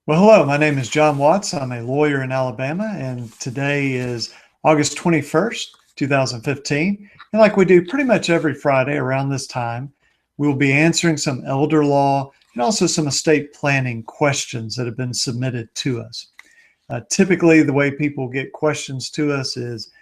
Well, hello, my name is John Watts. I'm a lawyer in Alabama, and today is August 21st, 2015. And like we do pretty much every Friday around this time, we'll be answering some elder law and also some estate planning questions that have been submitted to us. Typically, the way people get questions to us is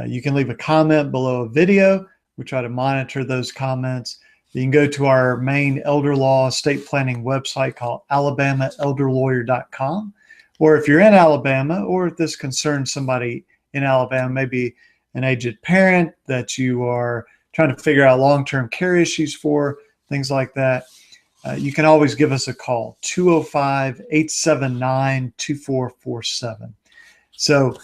you can leave a comment below a video. We try to monitor those comments. You can go to our main elder law estate planning website called alabamaelderlawyer.com. Or if you're in Alabama, or if this concerns somebody in Alabama, maybe an aged parent that you are trying to figure out long-term care issues for, things like that, you can always give us a call, 205-879-2447. So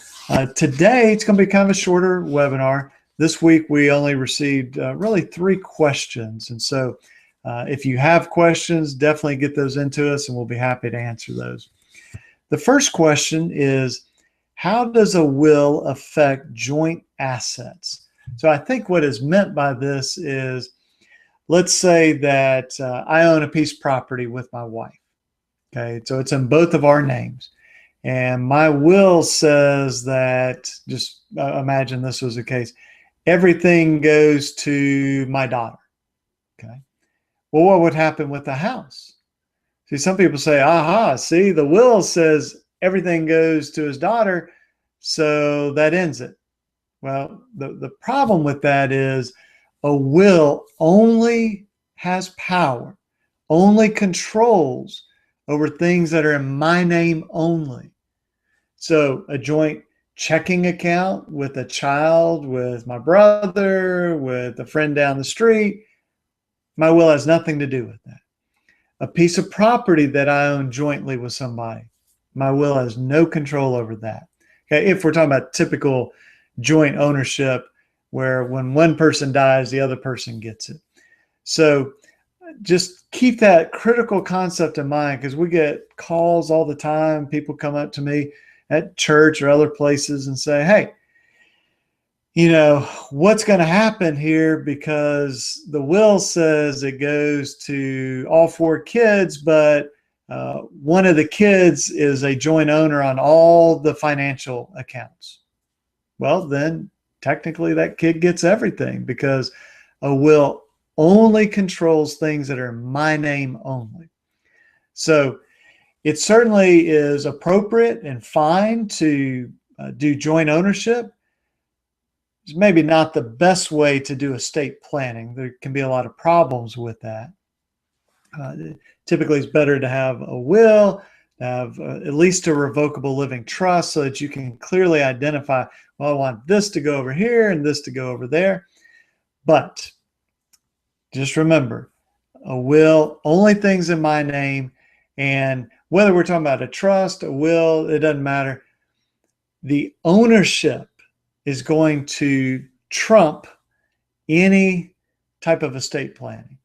today it's going to be kind of a shorter webinar. This week we only received really 3 questions. And so if you have questions, definitely get those into us and we'll be happy to answer those. The first question is, how does a will affect joint assets? So I think what is meant by this is, let's say that I own a piece of property with my wife. Okay, so it's in both of our names. And my will says that, just imagine this was the case, everything goes to my daughter. Okay. Well, what would happen with the house? See, some people say, aha, see, the will says everything goes to his daughter, so that ends it. Well, the problem with that is a will only has power, only controls over things that are in my name only. So a joint checking account with a child, with my brother, with a friend down the street, my will has nothing to do with that. A piece of property that I own jointly with somebody, my will has no control over that. Okay, if we're talking about typical joint ownership, where when one person dies, the other person gets it. So just keep that critical concept in mind, because we get calls all the time. People come up to me at church or other places and say, hey, you know, what's going to happen here, because the will says it goes to all 4 kids, but one of the kids is a joint owner on all the financial accounts. Well, then technically that kid gets everything, because a will only controls things that are in my name only. So it certainly is appropriate and fine to do joint ownership. It's maybe not the best way to do estate planning. There can be a lot of problems with that. Typically, it's better to have a will, have at least a revocable living trust, so that you can clearly identify, well, I want this to go over here and this to go over there. But just remember, a will, only things in my name. And whether we're talking about a trust, a will, it doesn't matter. The ownership is going to trump any type of estate planning.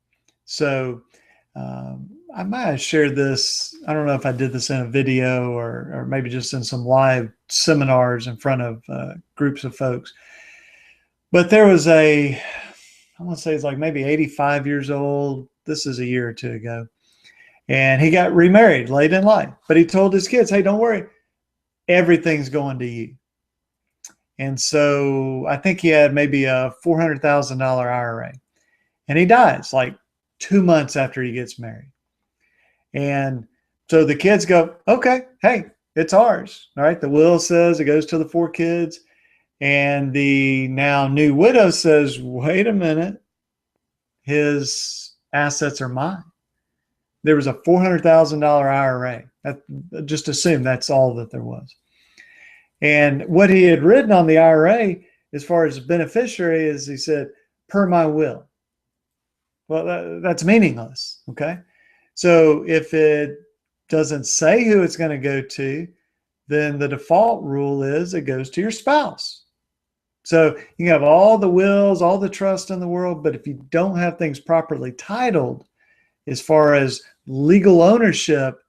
So I might have shared this. I don't know if I did this in a video or maybe just in some live seminars in front of groups of folks. But there was I want to say it's like maybe 85 years old. This is a year or 2 ago. And he got remarried late in life. But he told his kids, hey, don't worry, everything's going to you. And so I think he had maybe a $400,000 IRA. And he dies like 2 months after he gets married. And so the kids go, okay, hey, it's ours. All right. The will says it goes to the 4 kids. And the now new widow says, wait a minute, his assets are mine. There was a $400,000 IRA. Just assume that's all that there was. And what he had written on the IRA, as far as beneficiary, is he said, per my will. Well, that's meaningless, okay? So if it doesn't say who it's going to go to, then the default rule is it goes to your spouse. So you can have all the wills, all the trust in the world, but if you don't have things properly titled, as far as legal ownership,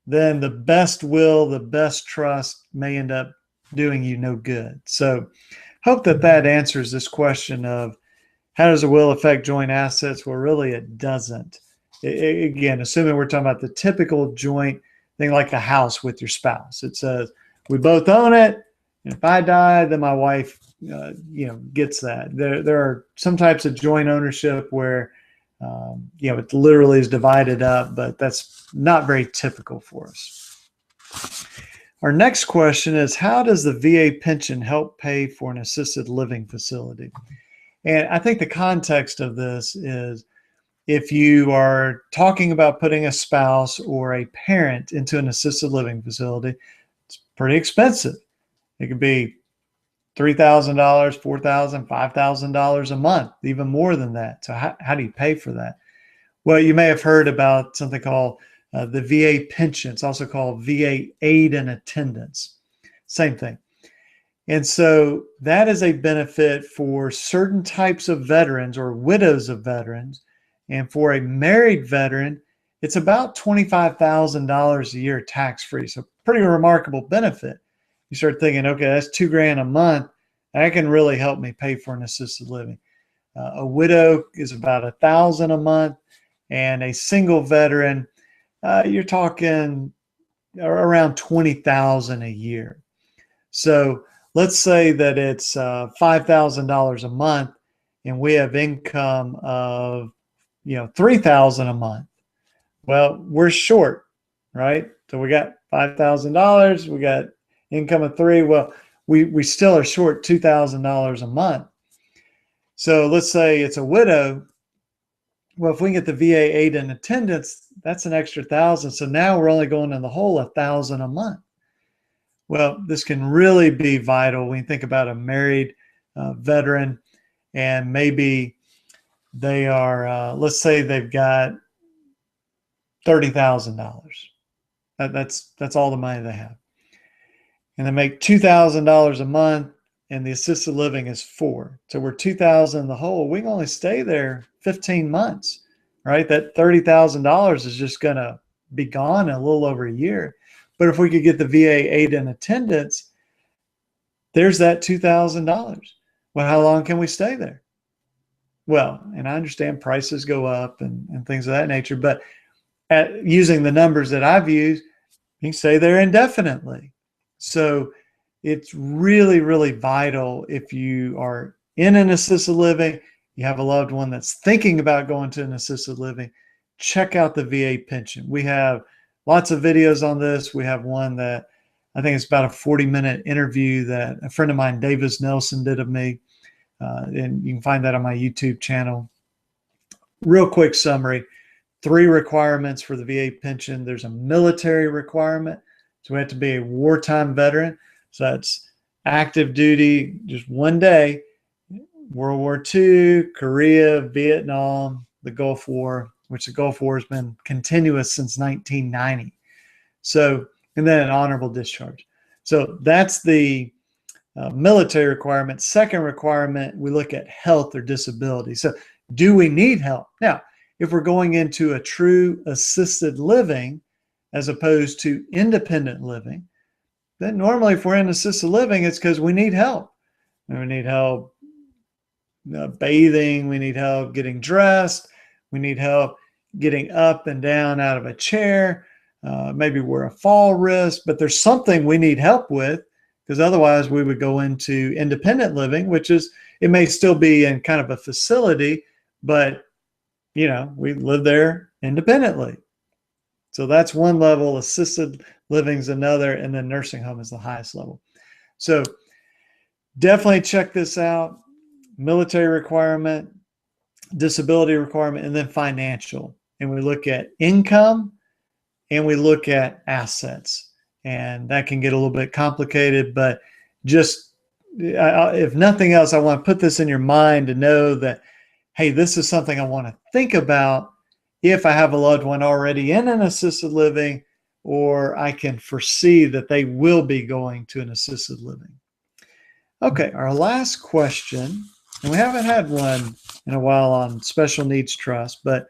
then the best will, the best trust may end up doing you no good. So hope that answers this question of how does a will affect joint assets? Well, really it doesn't. Again, assuming we're talking about the typical joint think like a house with your spouse. It says we both own it, and if I die, then my wife, gets that. There are some types of joint ownership where, it literally is divided up, but that's not very typical for us. Our next question is, how does the VA pension help pay for an assisted living facility? And I think the context of this is, if you are talking about putting a spouse or a parent into an assisted living facility, it's pretty expensive. It could be $3,000, $4,000, $5,000 a month, even more than that. So how do you pay for that? Well, you may have heard about something called the VA pension. It's also called VA aid and attendance. Same thing. And so that is a benefit for certain types of veterans or widows of veterans. And for a married veteran, it's about $25,000 a year tax-free. So pretty remarkable benefit. You start thinking, okay, that's $2,000 a month. That can really help me pay for an assisted living. A widow is about $1,000 a month, and a single veteran, you're talking around $20,000 a year. So let's say that it's $5,000 a month, and we have income of $3,000 a month. Well, we're short, right? So we got $5,000, we got income of $3,000. Well, we still are short $2,000 a month. So let's say it's a widow. Well, if we can get the VA aid and attendance, that's an extra $1,000. So now we're only going in the hole $1,000 a month. Well, this can really be vital when you think about a married veteran, and maybe they are, let's say they've got $30,000. That's all the money they have. And they make $2,000 a month, and the assisted living is $4,000. So we're $2,000 in the hole. We can only stay there 15 months, right? That $30,000 is just going to be gone in a little over a year. But if we could get the VA aid and attendance, there's that $2,000. Well, how long can we stay there? Well, and I understand prices go up and things of that nature, but using the numbers that I've used, you can stay there indefinitely. So it's really, really vital if you are in an assisted living, you have a loved one that's thinking about going to an assisted living, check out the VA pension. We have lots of videos on this. We have one that I think it's about a 40-minute interview that a friend of mine, Davis Nelson, did of me. And you can find that on my YouTube channel. Real quick summary, 3 requirements for the VA pension. There's a military requirement. So we have to be a wartime veteran. So that's active duty, just one day, World War II, Korea, Vietnam, the Gulf War, which the Gulf War has been continuous since 1990. So, and then an honorable discharge. So that's the military requirement. Second requirement, we look at health or disability. So do we need help? Now, if we're going into a true assisted living as opposed to independent living, then normally if we're in assisted living, it's because we need help. And we need help bathing. We need help getting dressed. We need help getting up and down out of a chair. Maybe we're a fall risk, but there's something we need help with, because otherwise we would go into independent living, which is, it may still be in kind of a facility, but we live there independently. So that's one level, assisted living is another, and then nursing home is the highest level. So definitely check this out. Military requirement, disability requirement, and then financial. And we look at income and we look at assets. And that can get a little bit complicated, but just if nothing else, I want to put this in your mind to know that, hey, this is something I want to think about if I have a loved one already in an assisted living, or I can foresee that they will be going to an assisted living. Okay, our last question, and we haven't had one in a while on special needs trust, but it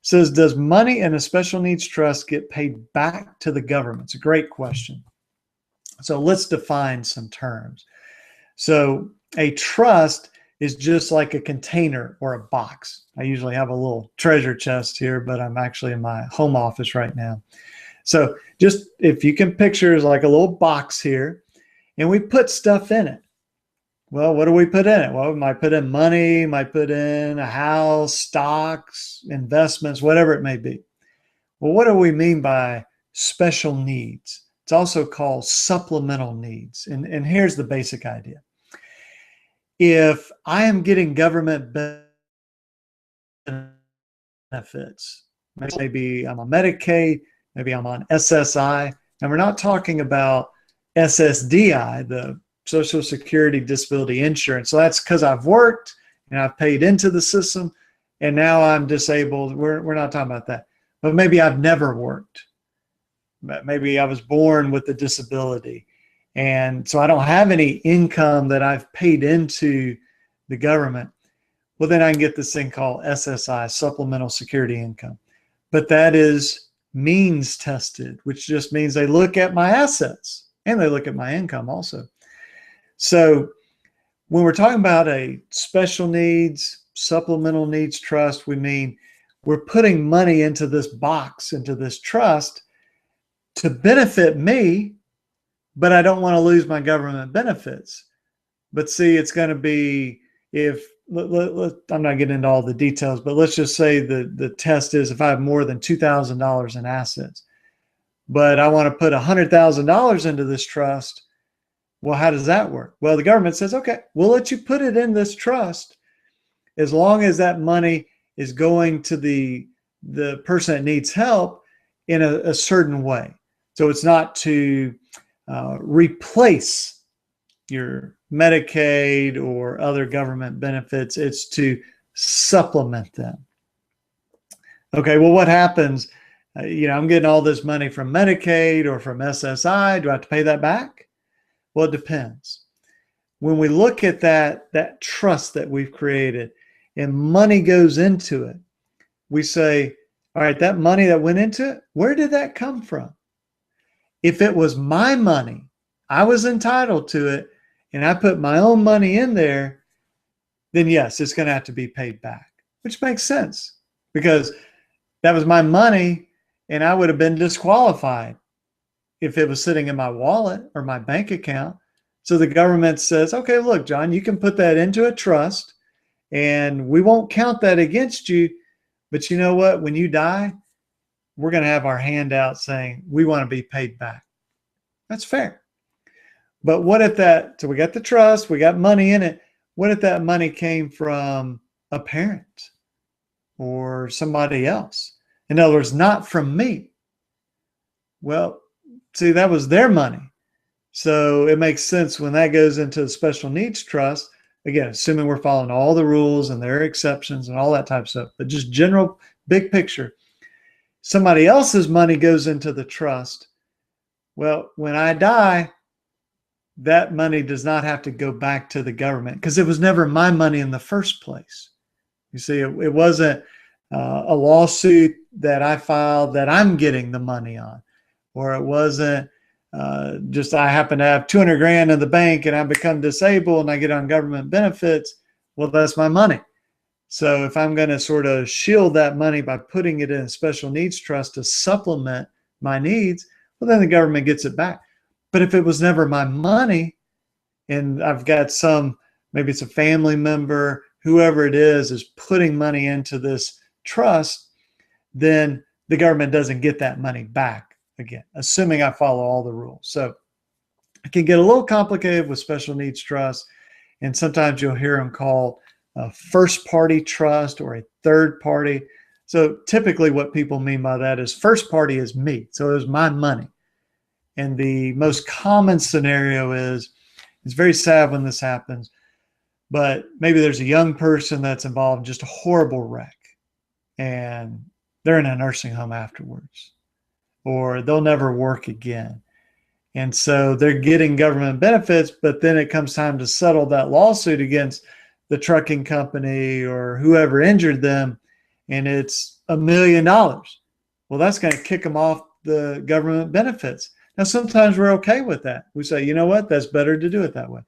says, does money in a special needs trust get paid back to the government? It's a great question. So let's define some terms. So a trust is just like a container or a box. I usually have a little treasure chest here, but I'm actually in my home office right now. So just if you can picture, it's like a little box here, and we put stuff in it. Well, what do we put in it? Well, we might put in money, might put in a house, stocks, investments, whatever it may be. Well, what do we mean by special needs? It's also called supplemental needs. And here's the basic idea. If I am getting government benefits, maybe I'm on Medicaid, maybe I'm on SSI, and we're not talking about SSDI, the Social Security Disability Insurance. So that's because I've worked and I've paid into the system and now I'm disabled. We're not talking about that. But maybe I've never worked. Maybe I was born with a disability. And so I don't have any income that I've paid into the government. Well, then I can get this thing called SSI, Supplemental Security Income. But that is means tested, which just means they look at my assets and they look at my income also. So when we're talking about a special needs, supplemental needs trust, we mean we're putting money into this box, into this trust to benefit me, but I don't want to lose my government benefits. But see, it's going to be I'm not getting into all the details, but let's just say the test is if I have more than $2,000 in assets, but I want to put $100,000 into this trust. Well, how does that work? Well, the government says, okay, we'll let you put it in this trust as long as that money is going to the person that needs help in a certain way. So it's not to replace your Medicaid or other government benefits. It's to supplement them. Okay, well, what happens? I'm getting all this money from Medicaid or from SSI. Do I have to pay that back? Well, it depends. When we look at that trust that we've created and money goes into it, we say, all right, that money that went into it, where did that come from? If it was my money, I was entitled to it, and I put my own money in there, then yes, it's going to have to be paid back, which makes sense because that was my money and I would have been disqualified if it was sitting in my wallet or my bank account. So the government says, okay, look, John, you can put that into a trust and we won't count that against you. But you know what? When you die, we're going to have our hand out saying we want to be paid back. That's fair. But what if so we got the trust, we got money in it. What if that money came from a parent or somebody else? In other words, not from me. Well, see, that was their money. So it makes sense when that goes into the special needs trust, again, assuming we're following all the rules and there are exceptions and all that type of stuff, but just general big picture, somebody else's money goes into the trust. Well, when I die, that money does not have to go back to the government because it was never my money in the first place. You see, it wasn't a lawsuit that I filed that I'm getting the money on, or it wasn't just I happen to have 200 grand in the bank and I become disabled and I get on government benefits. Well, that's my money. So if I'm going to sort of shield that money by putting it in a special needs trust to supplement my needs, well, then the government gets it back. But if it was never my money and I've got maybe it's a family member, whoever it is putting money into this trust, then the government doesn't get that money back again, assuming I follow all the rules. So it can get a little complicated with special needs trusts. And sometimes you'll hear them called a first party trust or a third party. So typically what people mean by that is first party is me. So it was my money. And the most common scenario is, it's very sad when this happens, but maybe there's a young person that's involved in just a horrible wreck and they're in a nursing home afterwards, or they'll never work again. And so they're getting government benefits, but then it comes time to settle that lawsuit against the trucking company or whoever injured them, and it's $1 million. Well, that's going to kick them off the government benefits. Now, sometimes we're okay with that. We say, you know what, that's better to do it that way.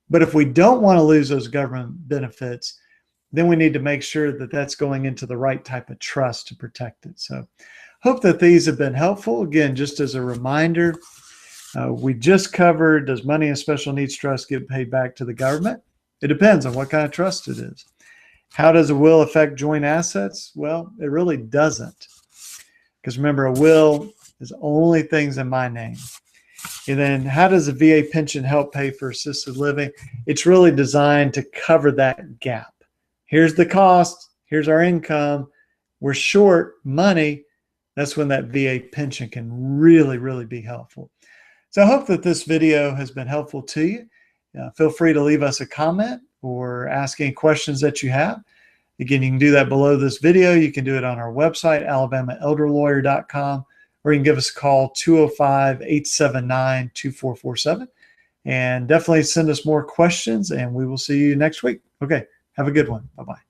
But if we don't want to lose those government benefits, then we need to make sure that that's going into the right type of trust to protect it. So hope that these have been helpful. Again, just as a reminder, we just covered, does money in special needs trust get paid back to the government? It depends on what kind of trust it is. How does a will affect joint assets? Well, it really doesn't. Because remember, a will is only things in my name. And then how does a VA pension help pay for assisted living? It's really designed to cover that gap. Here's the cost. Here's our income. We're short money. That's when that VA pension can really, really be helpful. So I hope that this video has been helpful to you. Feel free to leave us a comment or ask any questions that you have. Again, you can do that below this video. You can do it on our website, alabamaelderlawyer.com, or you can give us a call, 205-879-2447. And definitely send us more questions, and we will see you next week. Okay, have a good one. Bye-bye.